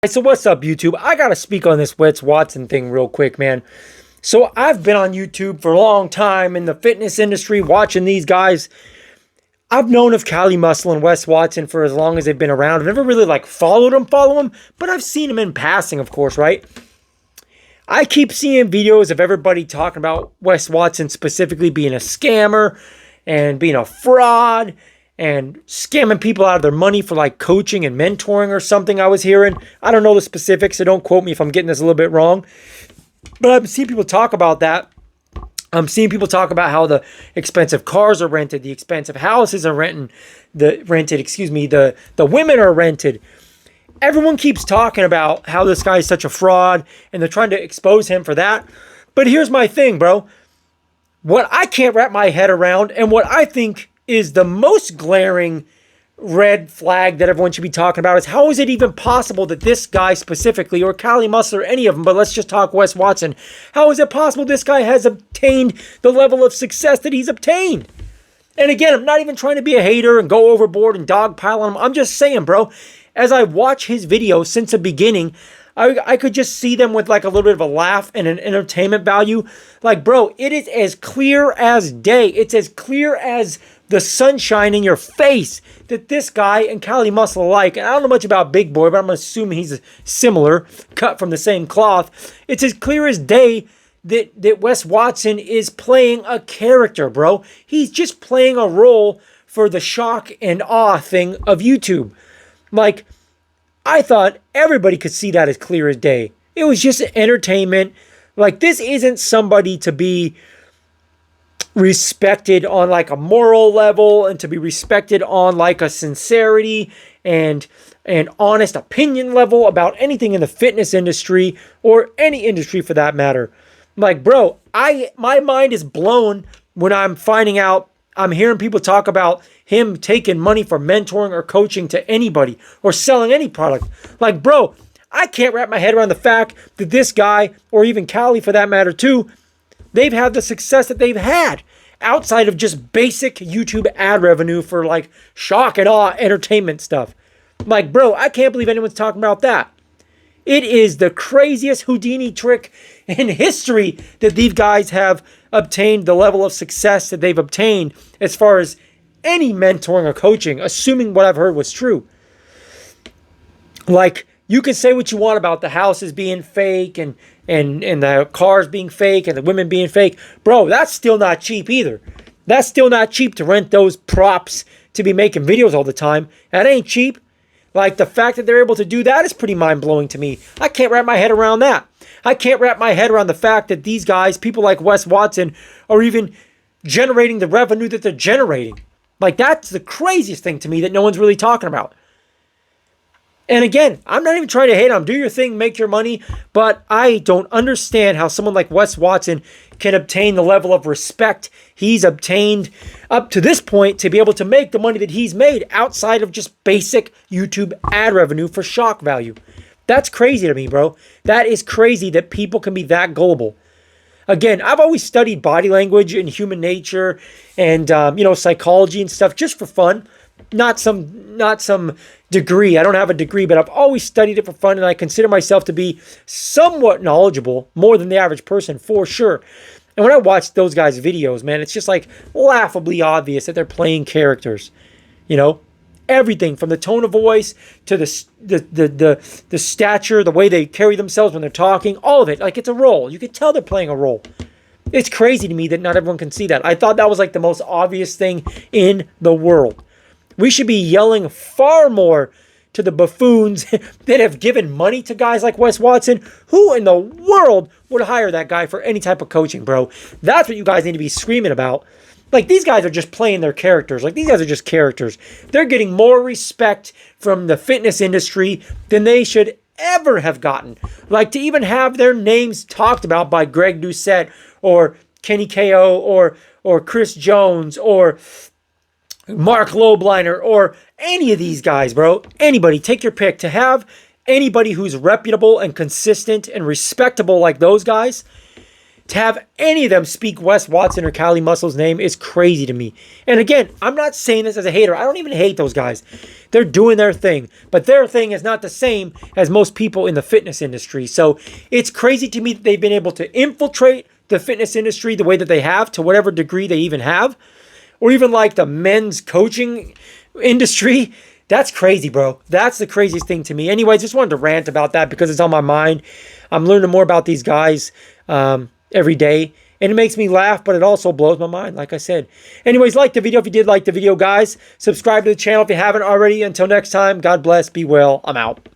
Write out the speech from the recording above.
So what's up, YouTube? I gotta speak on this Wes Watson thing real quick, man. So I've been on YouTube for a long time in the fitness industry, watching these guys. I've known of Cali Muscle and Wes Watson for as long as they've been around. I've never really follow them, but I've seen them in passing, of course, right? I keep seeing videos of everybody talking about Wes Watson specifically being a scammer and being a fraud and scamming people out of their money for like coaching and mentoring or something I was hearing. I don't know the specifics, so don't quote me if I'm getting this a little bit wrong. But I've seen people talk about that. I'm seeing people talk about how the expensive cars are rented, the expensive houses are the women are rented. Everyone keeps talking about how this guy is such a fraud and they're trying to expose him for that. But here's my thing, bro. What I can't wrap my head around and what I think is the most glaring red flag that everyone should be talking about is how is it even possible that this guy specifically, or Cali Muscle or any of them, but let's just talk Wes Watson, how is it possible this guy has obtained the level of success that he's obtained? And again, I'm not even trying to be a hater and go overboard and dogpile on him. I'm just saying, bro, as I watch his videos since the beginning, I could just see them with like a little bit of a laugh and an entertainment value. Like, bro, it is as clear as day. It's as clear as the sunshine in your face that this guy and Cali Muscle alike, and I don't know much about Big Boy, but I'm assuming he's similar, cut from the same cloth. It's as clear as day that Wes Watson is playing a character, bro. He's just playing a role for the shock and awe thing of YouTube. Like, I thought everybody could see that as clear as day. It was just entertainment. Like, this isn't somebody to be respected on like a moral level and to be respected on like a sincerity and an honest opinion level about anything in the fitness industry or any industry for that matter. Like, bro, my mind is blown when I'm finding out, I'm hearing people talk about him taking money for mentoring or coaching to anybody or selling any product. Like, bro, I can't wrap my head around the fact that this guy, or even Cali for that matter too, they've had the success that they've had outside of just basic YouTube ad revenue for like shock and awe entertainment stuff. Like, bro, I can't believe anyone's talking about that. It is the craziest Houdini trick in history that these guys have obtained the level of success that they've obtained as far as any mentoring or coaching, assuming what I've heard was true. Like, you can say what you want about the houses being fake and the cars being fake and the women being fake. Bro, that's still not cheap either. That's still not cheap to rent those props to be making videos all the time. That ain't cheap. Like, the fact that they're able to do that is pretty mind-blowing to me. I can't wrap my head around that. I can't wrap my head around the fact that these guys, people like Wes Watson, are even generating the revenue that they're generating. Like, that's the craziest thing to me that no one's really talking about. And again, I'm not even trying to hate on them. Do your thing, make your money. But I don't understand how someone like Wes Watson can obtain the level of respect he's obtained up to this point to be able to make the money that he's made outside of just basic YouTube ad revenue for shock value. That's crazy to me, bro. That is crazy that people can be that gullible. Again, I've always studied body language and human nature and, psychology and stuff just for fun. Not some degree. I don't have a degree, but I've always studied it for fun, and I consider myself to be somewhat knowledgeable, more than the average person, for sure. And when I watch those guys' videos, man, it's just like laughably obvious that they're playing characters. You know, everything from the tone of voice to the stature, the way they carry themselves when they're talking, all of it. Like, it's a role. You can tell they're playing a role. It's crazy to me that not everyone can see that. I thought that was like the most obvious thing in the world. We should be yelling far more to the buffoons that have given money to guys like Wes Watson. Who in the world would hire that guy for any type of coaching, bro? That's what you guys need to be screaming about. Like, these guys are just playing their characters. Like, these guys are just characters. They're getting more respect from the fitness industry than they should ever have gotten. Like, to even have their names talked about by Greg Doucette or Kenny KO or Chris Jones or Mark Lobliner or any of these guys, bro. Anybody, take your pick. To have anybody who's reputable and consistent and respectable like those guys, to have any of them speak Wes Watson or Cali Muscle's name is crazy to me. And again, I'm not saying this as a hater. I don't even hate those guys. They're doing their thing. But their thing is not the same as most people in the fitness industry. So it's crazy to me that they've been able to infiltrate the fitness industry the way that they have, to whatever degree they even have. Or even like the men's coaching industry. That's crazy, bro. That's the craziest thing to me. Anyways, just wanted to rant about that because it's on my mind. I'm learning more about these guys every day. And it makes me laugh, but it also blows my mind, like I said. Anyways, like the video if you did like the video, guys. Subscribe to the channel if you haven't already. Until next time, God bless. Be well. I'm out.